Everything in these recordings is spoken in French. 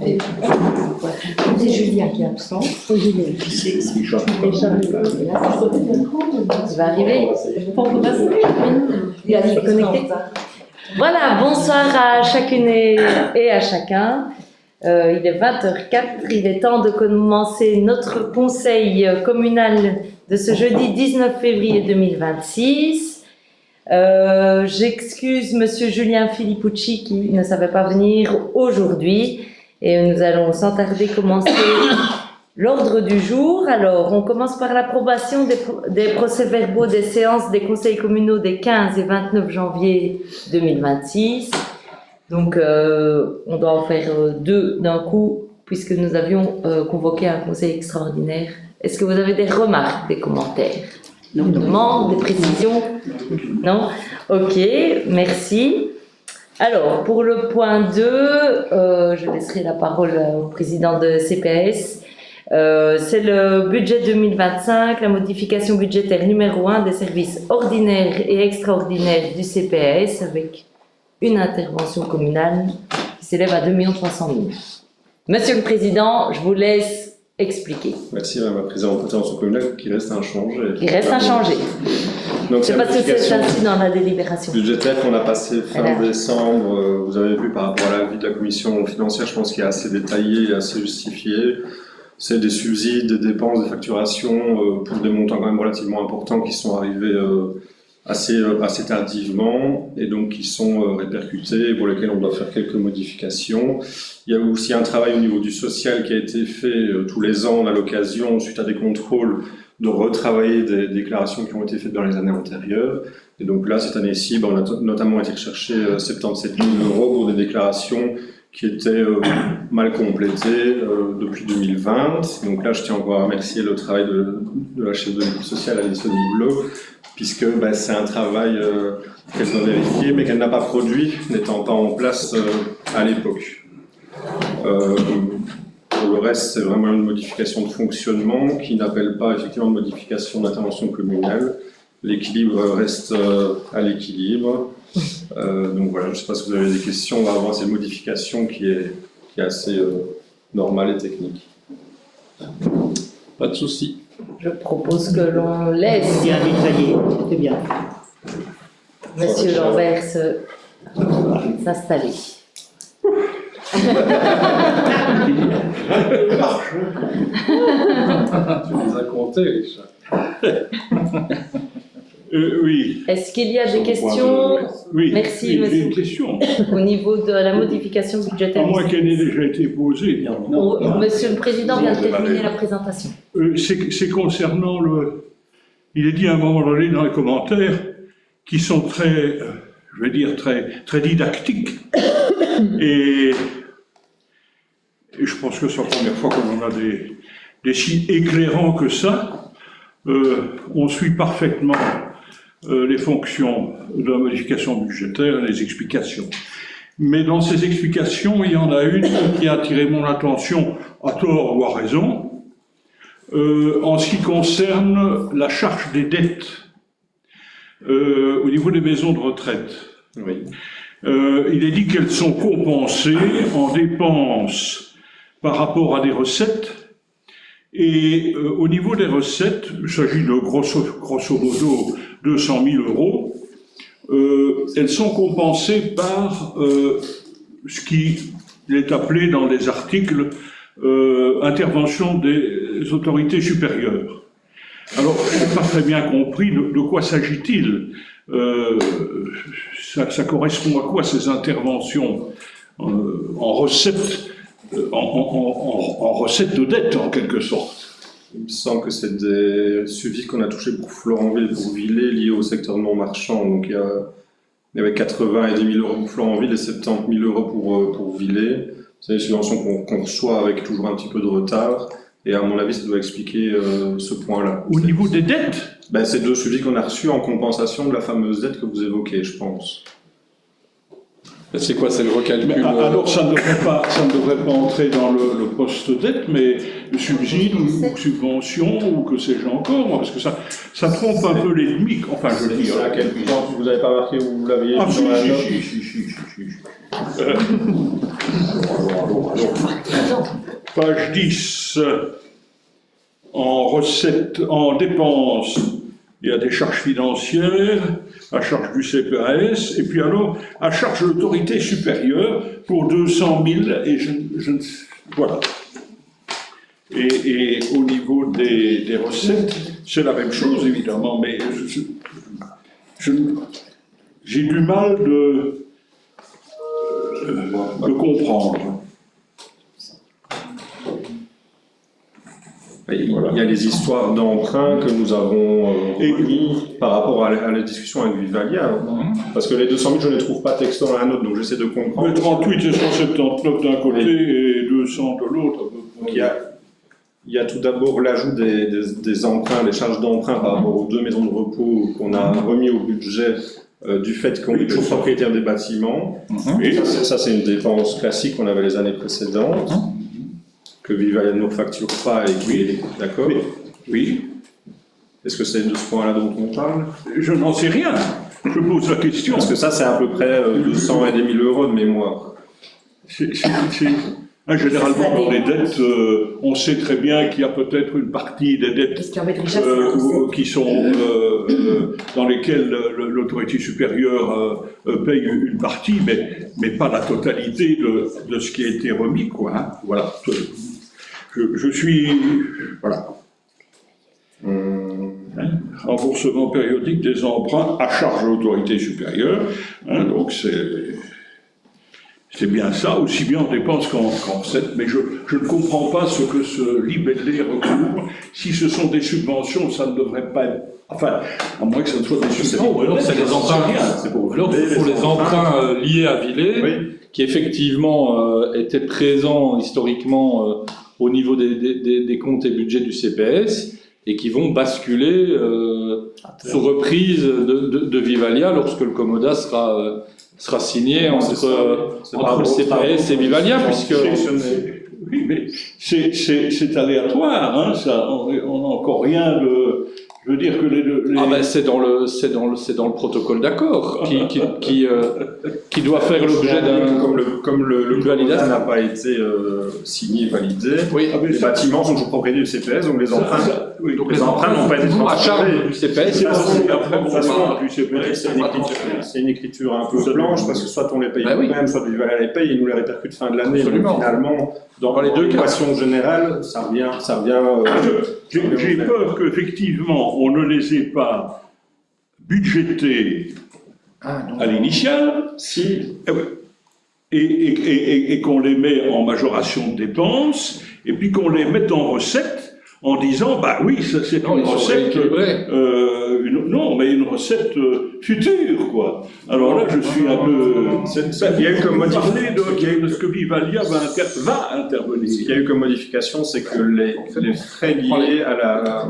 C'est Julien qui est absent. Julien. Il va arriver. Il va se connecter. Voilà, bonsoir à chacune et à chacun. Il est 20h04. Il est temps de commencer notre conseil communal de ce jeudi 19 février 2026. J'excuse Monsieur Julien Filippucci qui ne savait pas venir aujourd'hui. Et nous allons sans tarder commencer l'ordre du jour. Alors, on commence par l'approbation des procès-verbaux des séances des conseils communaux des 15 et 29 janvier 2026. Donc, on doit en faire deux d'un coup, puisque nous avions convoqué un conseil extraordinaire. Est-ce que vous avez des remarques, des commentaires? Des demandes, des précisions? Non? Ok, merci. Alors, pour le point 2, je laisserai la parole au président de CPAS. C'est le budget 2025, la modification budgétaire numéro 1 des services ordinaires et extraordinaires du CPAS avec une intervention communale qui s'élève à 2 300 000. Monsieur le Président, je vous laisse expliquer. Merci Madame la Présidente. Intervention communale qui reste inchangée. Qui reste inchangée. Donc, je ne sais pas si c'est ainsi dans la délibération. Budgétaire qu'on a passé fin décembre, vous avez vu par rapport à l'avis de la commission financière, je pense qu'il est assez détaillé et assez justifié. C'est des subsides, des dépenses, des facturations pour des montants quand même relativement importants qui sont arrivés assez tardivement et donc qui sont répercutés et pour lesquels on doit faire quelques modifications. Il y a aussi un travail au niveau du social qui a été fait tous les ans. On a l'occasion, suite à des contrôles, de retravailler des déclarations qui ont été faites dans les années antérieures. Et donc là, cette année-ci, on a notamment été rechercher 77 000 € pour des déclarations qui étaient mal complétées depuis 2020. Donc là, je tiens encore à remercier le travail de la chef de l'équipe sociale, Alice Bleu, puisque c'est un travail qu'elle doit vérifier, mais qu'elle n'a pas produit, n'étant pas en place à l'époque. Pour le reste, c'est vraiment une modification de fonctionnement qui n'appelle pas effectivement de modification d'intervention communale. L'équilibre reste à l'équilibre. Donc voilà, je ne sais pas si vous avez des questions. On va avoir cette modification qui est assez normale et technique. Pas de souci. Je propose que l'on laisse bien détaillé, c'est bien. Monsieur Lambert s'installer. Tu les as comptés, Richard. Oui. Est-ce qu'il y a des questions? Oui. Merci, J'ai monsieur. une question. Au niveau de la modification budgétaire. À moins qu'elle ait déjà été posée. Monsieur le Président vient de terminer la présentation. C'est concernant le... Il est dit à un moment donné dans les commentaires qui sont très, je vais dire, très didactiques. Et je pense que c'est la première fois qu'on a des signes éclairants que ça. On suit parfaitement les fonctions de la modification budgétaire et les explications. Mais dans ces explications, il y en a une qui a attiré mon attention, à tort ou à raison, en ce qui concerne la charge des dettes au niveau des maisons de retraite. Oui. Il est dit qu'elles sont compensées en dépenses par rapport à des recettes. Et au niveau des recettes, il s'agit de grosso modo 200 000 €, elles sont compensées par ce qui est appelé dans les articles intervention des autorités supérieures. Alors, je n'ai pas très bien compris de quoi s'agit-il. Ça correspond à quoi ces interventions en recettes en recettes de dette, en quelque sorte? Il me semble que c'est des suivis qu'on a touchés pour Florenville et pour Villers liés au secteur non marchand. Donc il y avait 80 et 10 000 € pour Florenville et 70 000 € pour Villers. C'est des subventions qu'on reçoit avec toujours un petit peu de retard. Et à mon avis, ça doit expliquer ce point-là. Au niveau des dettes? C'est deux suivis qu'on a reçus en compensation de la fameuse dette que vous évoquez, je pense. C'est quoi, c'est le recalcul? Alors ça ne devrait pas entrer dans le poste dette, mais subside ou subvention ou que sais-je encore, parce que ça trompe un peu l'ennemi, enfin je dis. À quel point vous n'avez pas marqué où vous l'aviez Ah dans la note? si. Page 10, en recettes, en dépenses, il y a des charges financières, à charge du CPAS, et puis alors, à charge de l'autorité supérieure pour 200 000, et voilà. Et au niveau des recettes, c'est la même chose, évidemment, mais j'ai du mal de comprendre. Il y a les histoires d'emprunts que nous avons remis par rapport à la discussion avec Vivalia. Parce que les 200 000, je ne les trouve pas texte dans la note, donc j'essaie de comprendre. Le 38 et 179 d'un côté et 200 de l'autre. Donc il y a tout d'abord l'ajout des emprunts, des charges d'emprunt par rapport aux 2 maisons de repos qu'on a remis au budget du fait qu'on est toujours propriétaire des bâtiments. Et ça c'est une dépense classique qu'on avait les années précédentes. Que Vivalia ne nous facture pas et qui est d'accord. Oui. Est-ce que c'est de ce point-là dont on parle? Je n'en sais rien. Je pose la question. Parce que ça, c'est à peu près 200 et des 1000 euros de mémoire. Généralement, dans les dettes, on sait très bien qu'il y a peut-être une partie des dettes qui sont dans lesquelles l'autorité supérieure paye une partie, mais pas la totalité de ce qui a été remis, quoi. Hein. Voilà. Je suis... Voilà. Remboursement périodique des emprunts à charge de l'autorité supérieure. Hein, donc c'est bien ça, aussi bien en dépenses qu'en recettes, mais je ne comprends pas ce que ce libellé recouvre. Si ce sont des subventions, ça ne devrait pas être... Enfin, à moins que ce ne soit des subventions. Non, c'est les emprunts. C'est pour les emprunts liés à Villers, qui effectivement étaient présents historiquement au niveau des comptes et budgets du CPS, et qui vont basculer sous reprise de Vivalia lorsque le Commoda sera signé entre le CPS et Vivalia, puisque... Oui, mais c'est aléatoire, hein, ça, on n'a encore rien de... Je veux dire que les... Ah ben c'est dans le protocole d'accord qui doit faire l'objet d'un... Comme le validation n'a pas été signé, validé, les bâtiments sont toujours propriétés du CPS, donc les emprunts n'ont pas été transférés. À charge du CPS, c'est une écriture un peu blanche, parce que soit on les paye nous-mêmes, soit Vivalia les paye et nous les répercute fin de l'année. Donc finalement, dans les deux l'équation générale, ça revient. J'ai peur qu'effectivement, on ne les ait pas budgétés à l'initiale, et qu'on les met en majoration de dépenses, et puis qu'on les mette en recette en disant, bah oui, c'est une recette, non, mais une recette future, quoi. Alors là, je suis un peu... Il y a eu comme modification de ce que Vivalia va intervenir. Ce qu'il y a eu comme modification, c'est que les frais liés à la...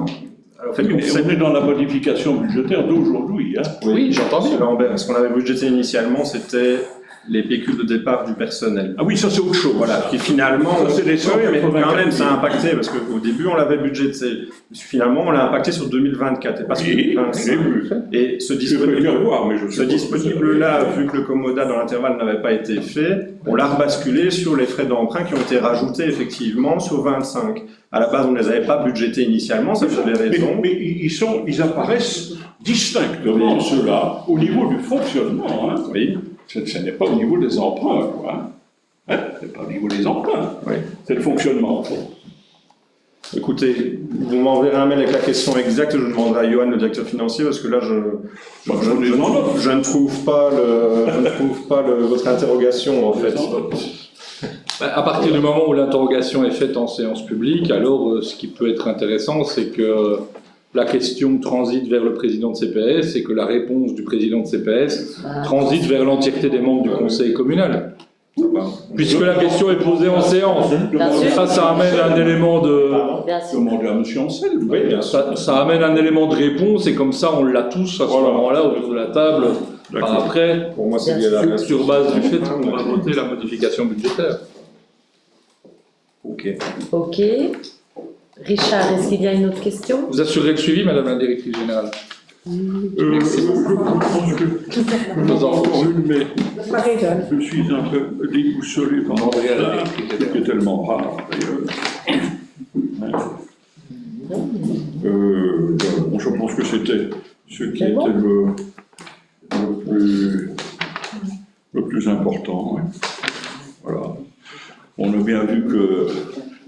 En fait, on est dans la modification budgétaire d'aujourd'hui. Hein. Oui, j'entends bien. Ce qu'on avait budgété initialement, c'était les pécules de départ du personnel. Ah oui, ça c'est autre chose. Voilà, qui finalement, mais quand même ça a impacté, parce qu'au début on l'avait budgété, finalement on l'a impacté sur 2024 et pas sur 2025. Et ce disponible-là, vu que le Commoda dans l'intervalle n'avait pas été fait, on l'a rebasculé sur les frais d'emprunt qui ont été rajoutés effectivement sur 25. À la base on ne les avait pas budgétés initialement, ça vous avez raison. Mais ils apparaissent distinctement, ceux-là, au niveau du fonctionnement. Hein. Oui. Ce n'est pas au niveau des emprunts, quoi. Hein, c'est pas au niveau des emprunts. Oui. C'est le fonctionnement. Écoutez, vous m'enverrez un mail avec la question exacte, je demanderai à Johan, le directeur financier, parce que là, je ne trouve pas votre interrogation, en fait. À partir du moment où l'interrogation est faite en séance publique, alors ce qui peut être intéressant, c'est que la question transite vers le président de CPS et que la réponse du président de CPS transite vers l'entièreté des membres du conseil communal. Puisque la question est posée en séance. Ça amène un élément de... Demandez à M. Anselme. Oui, bien sûr. Ça amène un élément de réponse et comme ça on l'a tous à ce moment-là autour de la table. Après, pour moi, c'est lié à la sur base du fait qu'on va voter la modification budgétaire. Ok. Richard, est-ce qu'il y a une autre question? Vous assurez le suivi, Madame la Directrice Générale? Je pense que j'en ai encore une, mais je suis un peu déboussolé par mon regard, qui est tellement rare d'ailleurs. Bon, je pense que c'était ce qui était le plus important. Ouais. Voilà. On a bien vu que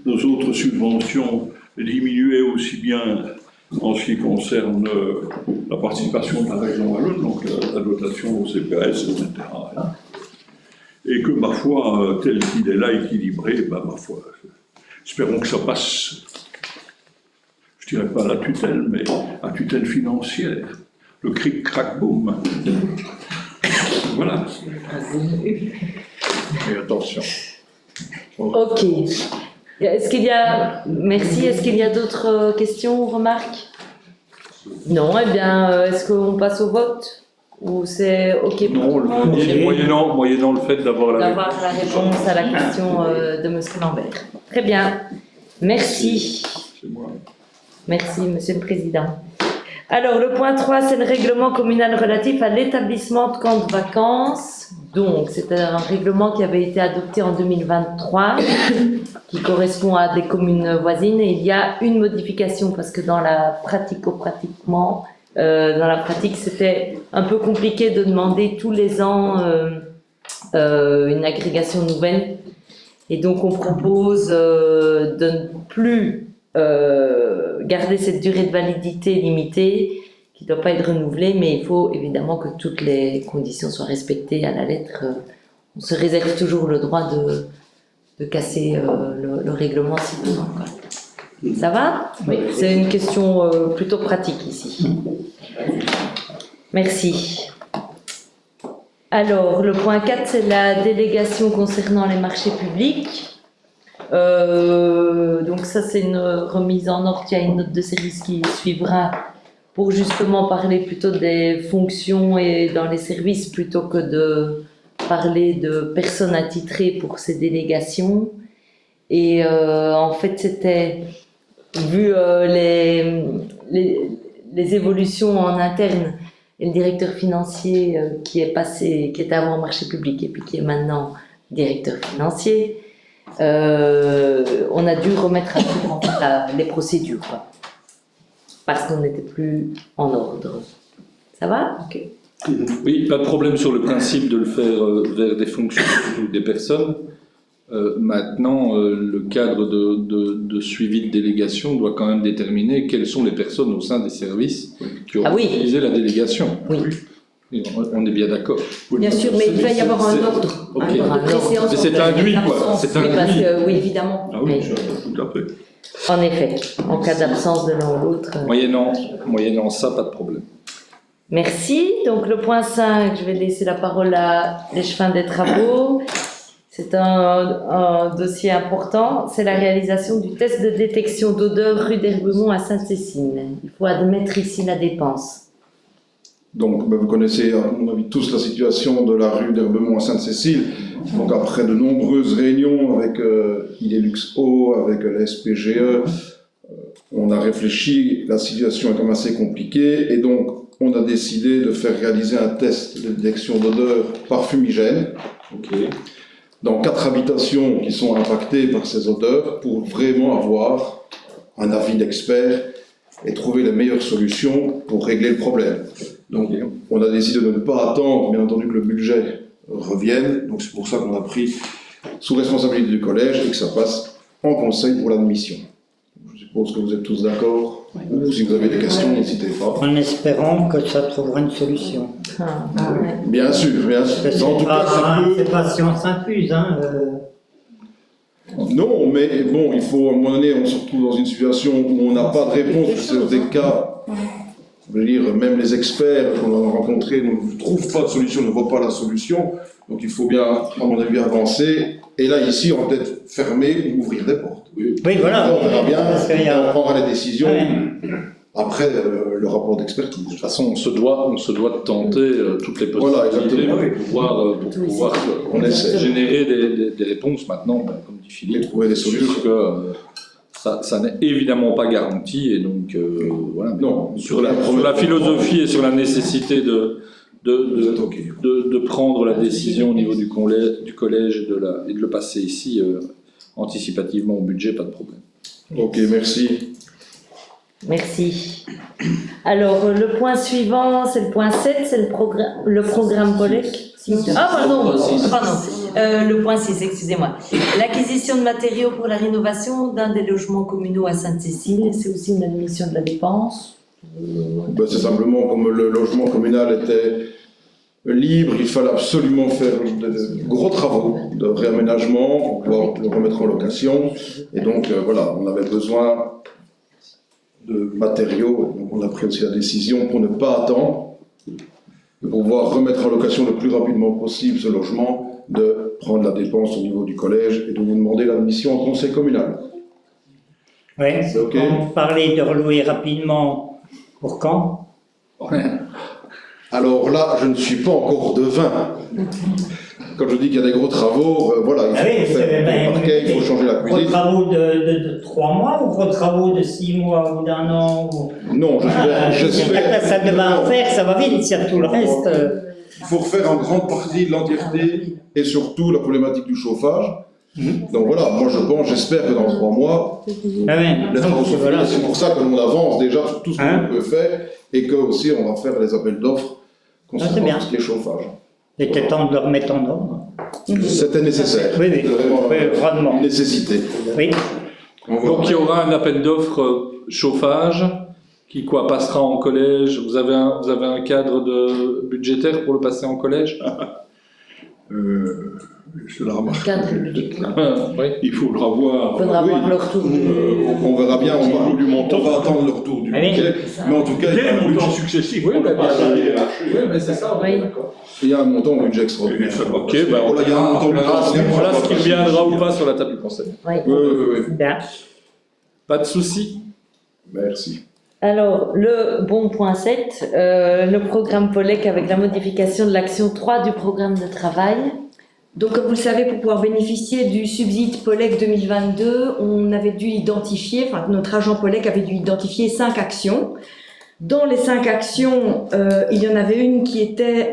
nos autres subventions diminuaient aussi bien en ce qui concerne la participation de la région wallonne, donc la dotation au CPS, etc. Et que, ma foi, tel qu'il est là, équilibré, ben, ma foi, espérons que ça passe, je dirais pas à la tutelle, mais à tutelle financière. Le cric-crac-boom. Voilà. Et attention. Ok. Est-ce qu'il y a... Merci. Est-ce qu'il y a d'autres questions ou remarques? Non. Eh bien, est-ce qu'on passe au vote? Ou c'est OK pour tout le monde? Moyennant le fait d'avoir la réponse à la question de M. Lambert. Très bien. Merci. C'est moi. Merci, Monsieur le Président. Alors, le point 3, c'est le règlement communal relatif à l'établissement de camps de vacances. Donc, c'était un règlement qui avait été adopté en 2023, qui correspond à des communes voisines. Et il y a une modification, parce que dans la pratique, c'était un peu compliqué de demander tous les ans une agrégation nouvelle. Et donc, on propose de ne plus garder cette durée de validité limitée qui ne doit pas être renouvelée, mais il faut évidemment que toutes les conditions soient respectées à la lettre. On se réserve toujours le droit de casser le règlement si besoin. Ça va? Oui. C'est une question plutôt pratique ici. Merci. Alors, le point 4, c'est la délégation concernant les marchés publics. Donc ça, c'est une remise en ordre. Il y a une note de service qui suivra pour justement parler plutôt des fonctions et dans les services plutôt que de parler de personnes attitrées pour ces délégations. Et en fait, c'était vu les évolutions en interne et le directeur financier qui était avant marché public et puis qui est maintenant directeur financier. On a dû remettre à jour les procédures, quoi, parce qu'on n'était plus en ordre. Ça va? Ok. Oui, pas de problème sur le principe de le faire vers des fonctions ou des personnes. Maintenant, le cadre de suivi de délégation doit quand même déterminer quelles sont les personnes au sein des services qui auront utilisé la délégation. Oui. On est bien d'accord. Bien sûr, mais il va y avoir un ordre. Okay. Mais c'est induit, quoi. C'est induit. Parce que, oui, évidemment. Ah oui, tout à fait. En effet, en cas d'absence de l'un ou l'autre. Moyennant ça, pas de problème. Merci. Donc le point 5, je vais laisser la parole à l'échevin des travaux. C'est un dossier important. C'est la réalisation du test de détection d'odeur rue d'Herbemont à Sainte-Cécile. Il faut admettre ici la dépense. Donc, vous connaissez, à mon avis, tous la situation de la rue d'Herbemont à Sainte-Cécile. Donc, après de nombreuses réunions avec Ileluxo, avec la SPGE, on a réfléchi, la situation est quand même assez compliquée, et donc, on a décidé de faire réaliser un test de détection d'odeur par fumigène, dans 4 habitations qui sont impactées par ces odeurs, pour vraiment avoir un avis d'expert et trouver les meilleures solutions pour régler le problème. Donc, on a décidé de ne pas attendre, bien entendu, que le budget revienne. Donc, c'est pour ça qu'on a pris sous responsabilité du collège et que ça passe en conseil pour l'admission. Je suppose que vous êtes tous d'accord. Ou si vous avez des questions, n'hésitez pas. En espérant que ça trouvera une solution. Bien sûr, bien sûr. C'est pas science infuse, hein. Non, mais bon, il faut, à un moment donné, on se retrouve dans une situation où on n'a pas de réponse sur des cas. Je veux dire, même les experts qu'on a rencontrés ne trouvent pas de solution, ne voient pas la solution. Donc il faut bien, à mon avis, avancer. Et là, ici, on va peut-être fermer ou ouvrir des portes. Oui, voilà. On verra bien, on prendra les décisions après le rapport d'expertise. De toute façon, on se doit de tenter toutes les possibilités pour pouvoir générer des réponses maintenant, comme dit Philippe. Et trouver des solutions. Que ça n'est évidemment pas garanti, et donc voilà. Non, Sur la philosophie et sur la nécessité de prendre la décision au niveau du collège et de le passer ici anticipativement au budget, pas de problème. Ok, merci. Merci. Alors, le point suivant, c'est le point 7, c'est le programme POLEC. Ah, pardon, le point 6, excusez-moi. L'acquisition de matériaux pour la rénovation d'un des logements communaux à Sainte-Cécile, c'est aussi une admission de la dépense. Ben, c'est simplement comme le logement communal était libre, il fallait absolument faire de gros travaux de réaménagement pour pouvoir le remettre en location. Et donc, voilà, on avait besoin de matériaux. Donc, on a pris aussi la décision pour ne pas attendre, de pouvoir remettre en location le plus rapidement possible ce logement, de prendre la dépense au niveau du collège et de vous demander l'admission en conseil communal. Oui, C'est ok. on parlait de relouer rapidement. Pour quand? Alors là, je ne suis pas encore devin. Quand je dis qu'il y a des gros travaux, voilà, il faut faire le parquet, il faut changer la Gros cuisine. travaux de 3 mois ou gros travaux de 6 mois ou d'1 an Non, j'espère. La salle de bain à faire, ça va vite, c'est tout le reste. Il faut refaire en grande partie de l'entièreté et surtout la problématique du chauffage. Donc voilà, moi j'espère que dans 3 mois, Ah ouais. les travaux sont Voilà. finis. C'est pour ça que l'on avance déjà sur tout ce Hein? qu'on peut faire et que aussi on va faire les appels d'offres c'est concernant bien. tout ce qui est chauffage. Il était temps de le remettre en ordre. C'était nécessaire. Oui, oui. Vraiment, Oui, grandement. une nécessité. Oui. Donc il y aura un appel d'offres chauffage qui passera en collège. Vous avez un cadre budgétaire pour le passer en collège? C'est la remarque. Cadre que j'ai. budgétaire. Oui. Il faudra voir. Il faudra Oui. voir le retour. On verra bien, on va attendre le retour du Allez. budget. Mais en tout cas, il y a Les un budget- montants successifs. Oui, on bah, va pas bien s'en sûr. démarcher. mais c'est ça, Oui. d'accord. il y a un montant budget extraordinaire. Ok, ben Voilà, il y a un montant on verra à ce budget moment-là ce qu'il extraordinaire. viendra ou pas sur la table du conseil. Oui. Oui. Bien. Pas de souci. Merci. Alors, le bon point 7, le programme POLEC avec la modification de l'action 3 du programme de travail. Donc, comme vous le savez, pour pouvoir bénéficier du subside POLEC 2022, on avait dû identifier, enfin, notre agent POLEC avait dû identifier 5 actions. Dans les 5 actions, il y en avait une qui était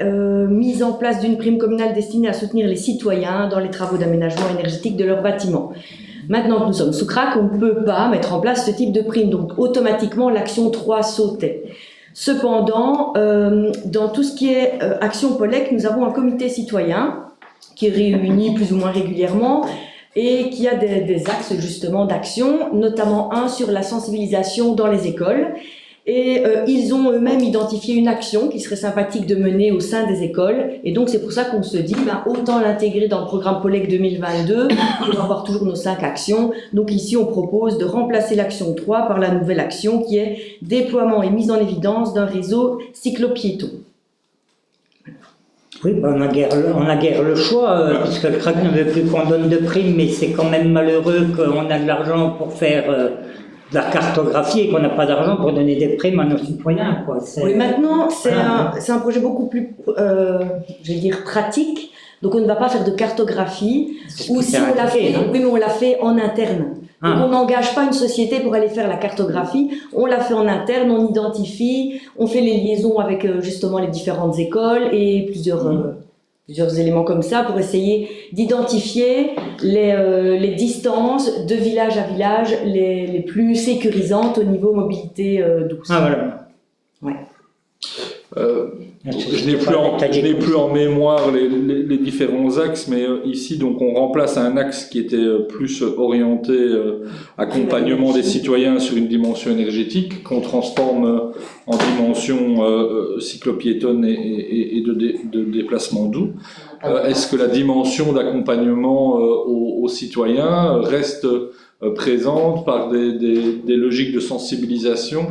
mise en place d'une prime communale destinée à soutenir les citoyens dans les travaux d'aménagement énergétique de leurs bâtiments. Maintenant que nous sommes sous crack, on ne peut pas mettre en place ce type de prime, donc automatiquement l'action 3 sautait. Cependant, dans tout ce qui est action POLEC, nous avons un comité citoyen qui est réuni plus ou moins régulièrement et qui a des axes justement d'action, notamment un sur la sensibilisation dans les écoles. Et ils ont eux-mêmes identifié une action qui serait sympathique de mener au sein des écoles. Et donc c'est pour ça qu'on se dit, autant l'intégrer dans le programme POLEC 2022 pour avoir toujours nos 5 actions. Donc ici on propose de remplacer l'action 3 par la nouvelle action qui est déploiement et mise en évidence d'un réseau cyclo-piéton. Oui, ben on a guère le choix, puisque le crack ne veut plus qu'on donne de primes, mais c'est quand même malheureux qu'on a de l'argent pour faire de la cartographie et qu'on n'a pas d'argent pour donner des primes à nos citoyens, quoi. Oui, maintenant, c'est un projet beaucoup plus, je vais dire, pratique. Donc, on ne va pas faire de cartographie. Ou si on l'a fait, oui, mais on l'a fait en interne. Donc, on n'engage pas une société pour aller faire la cartographie. On l'a fait en interne, on identifie, on fait les liaisons avec justement les différentes écoles et plusieurs éléments comme ça pour essayer d'identifier les distances de village à village les plus sécurisantes au niveau mobilité douce. Ah, voilà. Ouais. Je n'ai plus en mémoire les différents axes, mais ici donc on remplace un axe qui était plus orienté accompagnement des citoyens sur une dimension énergétique qu'on transforme en dimension cyclopiétonne et de déplacement doux. Est-ce que la dimension d'accompagnement aux citoyens reste présente par des logiques de sensibilisation?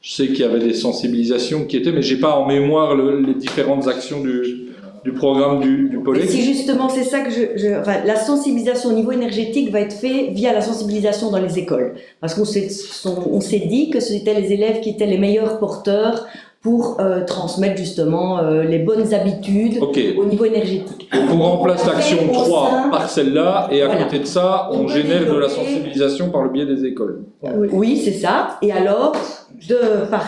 Je sais qu'il y avait des sensibilisations qui étaient, mais j'ai pas en mémoire les différentes actions du programme du POLEC. Et si justement c'est ça que la sensibilisation au niveau énergétique va être faite via la sensibilisation dans les écoles. Parce qu'on s'est dit que c'était les élèves qui étaient les meilleurs porteurs pour transmettre justement les bonnes habitudes Ok. au niveau énergétique. Donc on remplace l'action Au 3 sein- par celle-là, et à Voilà. côté de ça, on On peut génère de la développer- sensibilisation par le biais des écoles. Oui, c'est ça. Et alors, par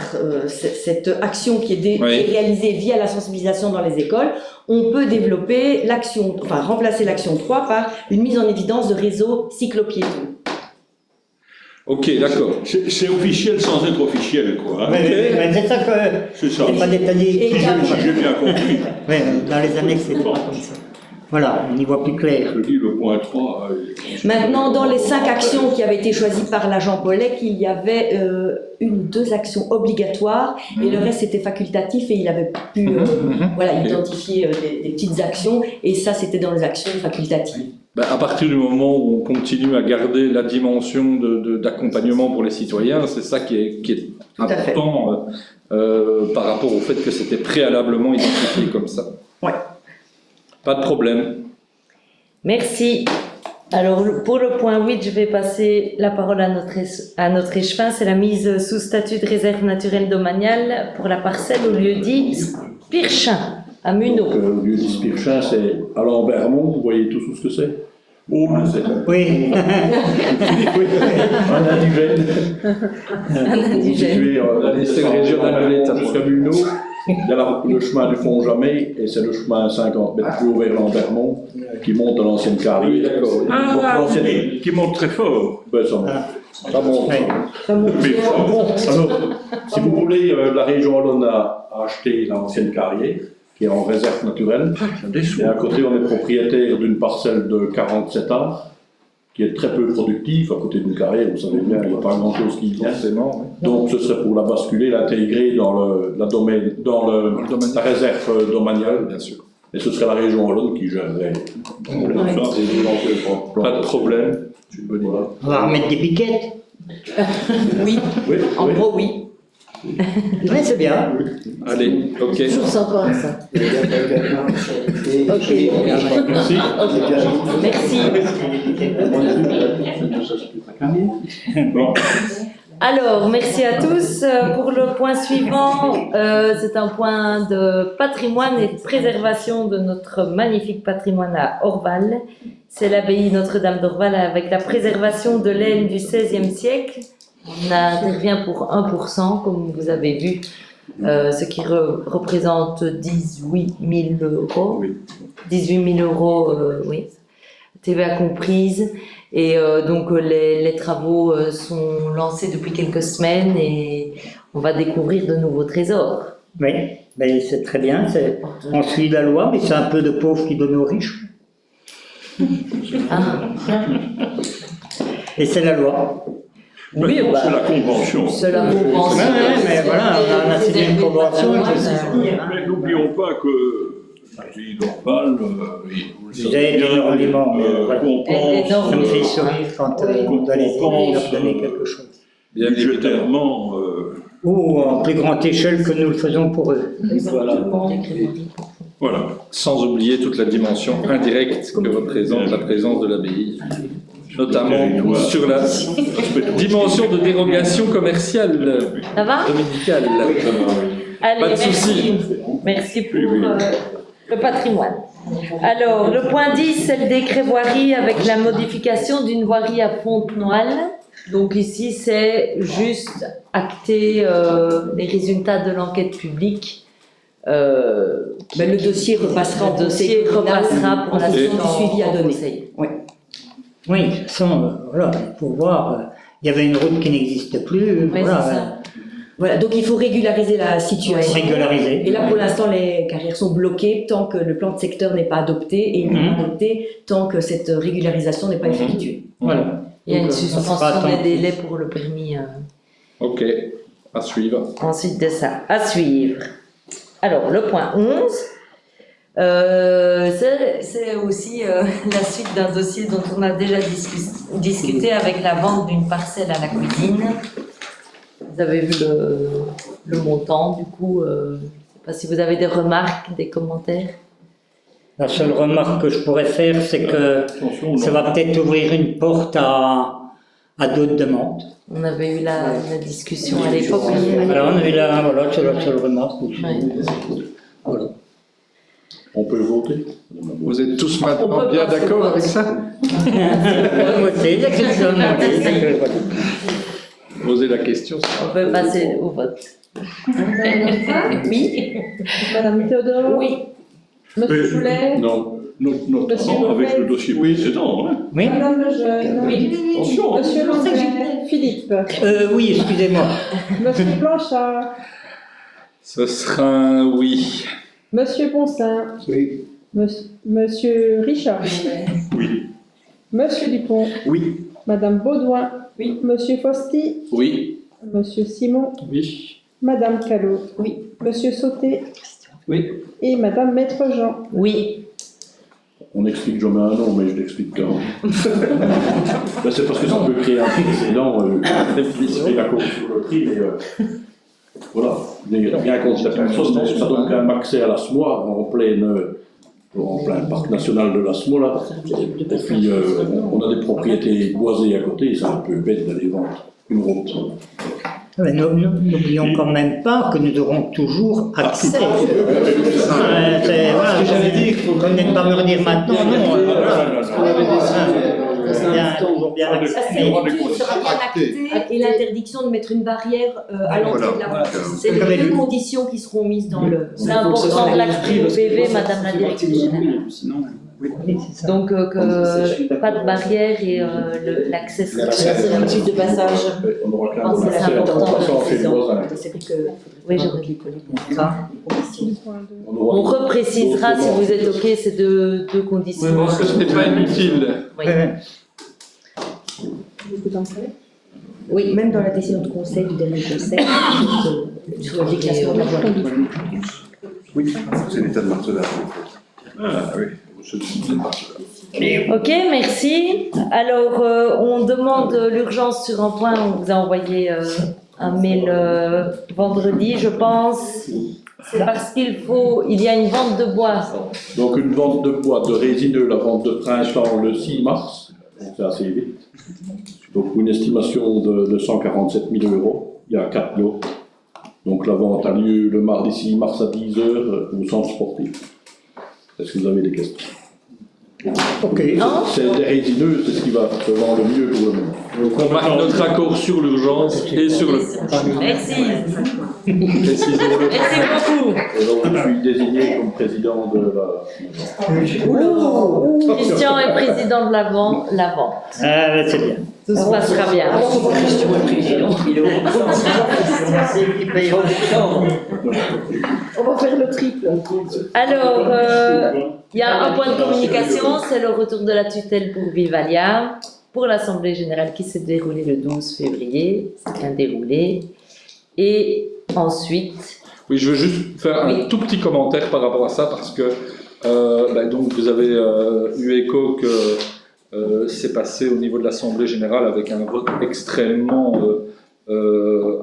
cette action qui est, qui Oui. est réalisée via la sensibilisation dans les écoles, on peut développer remplacer l'action 3 par une mise en évidence de réseaux cyclopiétons. Ok, d'accord. C'est officiel sans être officiel, quoi. Hein. Mais c'est ça que C'est ça. c'est pas détaillé. Et Si j'ai bien compris. Ouais, dans les annexes, c'est pas comme ça. Voilà, on y voit plus clair. Je dis le point 3. Maintenant, dans les 5 actions qui avaient été choisies par l'agent Pollec, il y avait 1 ou 2 actions obligatoires et le reste était facultatif et il avait pu identifier des petites actions et ça c'était dans les actions facultatives. Ben, à partir du moment où on continue à garder la dimension d'accompagnement pour les citoyens, c'est ça qui est à fait. important par rapport au fait que c'était préalablement identifié comme ça. Ouais. Pas de problème. Merci. Alors, pour le point 8, je vais passer la parole à notre échevin. C'est la mise sous statut de réserve naturelle domaniale pour la parcelle au lieu-dit Spirchin, à Muneau. Le lieu dit Spirchin, c'est à Lambermont, vous voyez tous ce que c'est. Oh, Oui. Un indigène. Un indigène. Situé C'est le régional de l'État. jusqu'à Muneau. Il y a le chemin du Fond Jamais, et c'est le chemin à 50 mètres plus haut vers Lambermont, qui monte à l'ancienne carrière. L'ancienne- qui monte très fort. Ben, ça monte. Mais Alors, si vous voulez, la région Wallonne a acheté l'ancienne carrière, qui est en réserve naturelle. Et à côté, on est propriétaire d'une parcelle de 47 arts, qui est très peu productive, à côté d'une carrière, vous savez bien, il n'y a pas grand-chose qui y vient. Donc ce serait pour la basculer, l'intégrer dans la réserve domaniale, bien sûr. Et ce serait la région Wallonne qui gérerait. Pas de problème. C'est une bonne idée. On va remettre des piquettes. Oui, Oui, en oui. gros oui. Oui, c'est bien. Allez, ok. Toujours sympa, ça. Ok. Merci. Merci. Alors, merci à tous. Pour le point suivant, c'est un point de patrimoine et de préservation de notre magnifique patrimoine à Orval. C'est l'abbaye Notre-Dame d'Orval avec la préservation de l'aile du XVIe siècle. On intervient pour 1%, comme vous avez vu, ce qui représente 18 000 euros. 18 000 euros, oui, TVA comprise. Et donc les travaux sont lancés depuis quelques semaines et on va découvrir de nouveaux trésors. Oui, ben, c'est très bien. On suit la loi, mais c'est un peu de pauvres qui donnent aux riches. Ah. Et c'est la loi. Oui, bah, c'est la convention. c'est la convention. mais voilà, on a signé une convention. Mais n'oublions pas que l'abbaye d'Orval, Vous avez énormément, mais voilà. Ça me fait sourire quand on doit les aider, leur donner quelque chose. Bien évidemment. budgétairement, Ou en plus grande échelle que nous le faisons pour eux. voilà. Sans oublier toute la dimension indirecte que représente la présence de l'abbaye, notamment sur la dimension de dérogation commerciale Ça va dominicale. Allez, Pas de souci. Merci pour le patrimoine. Alors, le point 10, c'est le décret voirie avec la modification d'une voirie à Fontenoy. Donc ici, c'est juste acter les résultats de l'enquête publique. Ben, le dossier repassera au Le dossier conseil communal repassera pour en la fonction suite du suivi à au donner. conseil. Oui. Oui, de toute façon, voilà, pour voir, il y avait une route qui n'existe plus. Oui, Voilà, c'est ça. Voilà, donc il faut régulariser la situation. régulariser. Et là, pour l'instant, les carrières sont bloquées tant que le plan de secteur n'est pas adopté et il n'est pas adopté tant que cette régularisation n'est pas effectuée. Voilà. Il y a une Donc, ça sera suspension des attendu. délais pour le permis. Ok, à suivre. Ensuite de ça, à suivre. Alors, le point 11, c'est aussi la suite d'un dossier dont on a déjà discuté avec la vente d'une parcelle à la cuisine. Vous avez vu le montant, du coup, je ne sais pas si vous avez des remarques, des commentaires. La seule remarque que je pourrais faire, c'est que ça va peut-être ouvrir une porte à à d'autres demandes. On avait eu la discussion à l'époque. Alors on a eu là, voilà, c'est la seule remarque. Voilà. On peut voter. Vous êtes tous On maintenant peut bien passer d'accord au vote. avec ça? Voter, Poser la question. On peut passer au vote. Oui. Madame Théodore. Oui. Monsieur Poulet. Non. Notamment Monsieur avec Lopez. le dossier précédent. Hein. Oui, Madame Lejeune. Oui. Attention. Monsieur Lambert. Philippe. oui, excusez-moi. Monsieur Blanchard. Ce sera un oui. Monsieur Poncin. Oui. Monsieur Richard. Oui. Monsieur Dupont. Oui. Madame Baudouin. Oui. Monsieur Fosti. Oui. Monsieur Simon. Oui. Madame Callot. Oui. Monsieur Sauté. Oui. Et Madame Maître Jean. Oui. On explique jamais un nom, mais je l'explique quand même. Ben, c'est parce que ça peut créer un précédent. C'est d'accord sur le prix, mais voilà. Bien qu'on sait personne, ça donne quand même accès à la SMOA en plein parc national de la SMOA. Là. Et puis on a des propriétés boisées à côté, c'est un peu bête d'aller vendre une route. Mais n'oublions quand même pas que nous aurons toujours accès. Voilà, j'avais dit qu'il faut quand même pas me redire maintenant, toujours bien accès. Il sera bien acté et l'interdiction de mettre une barrière à l'entrée de la route. C'est les deux conditions qui seront mises dans le. C'est important de l'acter au PV, Madame la directrice générale. Donc, pas de barrière et l'accès sur le type de passage. On aura quand Oh, même c'est accès à important de passant chez le voisin. Oui, j'aurais dû coller. On On reprécisera si vous êtes OK ces deux conditions. Je pense que ce n'est pas inutile. Oui. Oui, même dans la décision de conseil, du dernier conseil, sur le déclassement de la voirie. Oui, c'est l'état de Martelard. Ah oui, c'est l'état de Martelard. OK, merci. Alors, on demande l'urgence sur un point. On vous a envoyé un mail vendredi, je pense. C'est parce il y a une vente de bois. Donc une vente de bois de résineux, la vente de printemps le 6 mars, donc c'est assez vite. Donc une estimation de 147 000 €, il y a 4 lots. Donc la vente a lieu le mardi 6 mars à 10 h au centre sportif. Est-ce que vous avez des questions? Ok. C'est des résineux, c'est ce qui va se vendre le mieux pour le moment. Donc on marque notre accord sur l'urgence et sur le fond. Merci. Précisons-le. Merci beaucoup. Et donc je suis désigné comme président de la... Christian est président de la vente. Ah, c'est bien. Tout se passera bien. On va faire le triple. Alors, il y a un point de communication, c'est le retour de la tutelle pour Vivalia, pour l'Assemblée Générale qui s'est déroulée le 12 février. C'est bien déroulé. Et ensuite... Oui, je veux juste faire un tout petit commentaire par rapport à ça, parce que donc vous avez eu écho que c'est passé au niveau de l'Assemblée Générale avec un vote extrêmement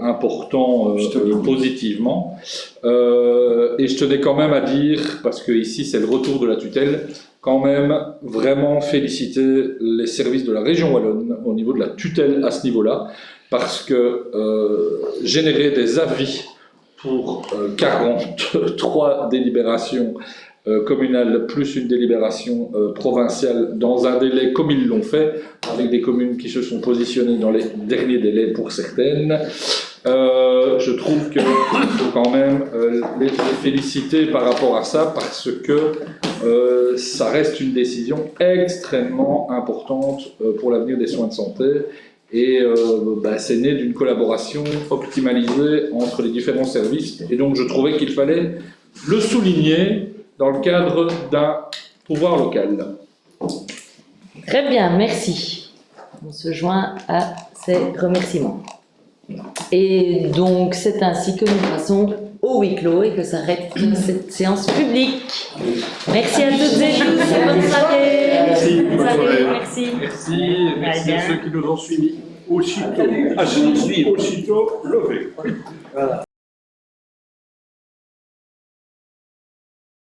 important positivement. Et je tenais quand même à dire, parce que ici c'est le retour de la tutelle, quand même vraiment féliciter les services de la région wallonne au niveau de la tutelle à ce niveau-là, parce que générer des avis pour 43 délibérations communales plus une délibération provinciale dans un délai comme ils l'ont fait, avec des communes qui se sont positionnées dans les derniers délais pour certaines. Je trouve qu'il faut quand même les féliciter par rapport à ça, parce que ça reste une décision extrêmement importante pour l'avenir des soins de santé. Et c'est né d'une collaboration optimalisée entre les différents services. Et donc je trouvais qu'il fallait le souligner dans le cadre d'un pouvoir local. Très bien, merci. On se joint à ces remerciements. Et donc c'est ainsi que nous passons au huis clos et que s'arrête cette séance publique. Merci à toutes et tous et bonne soirée. Merci. Bonne soirée. Merci. Merci à ceux qui nous ont suivis. Aussitôt levé. Voilà.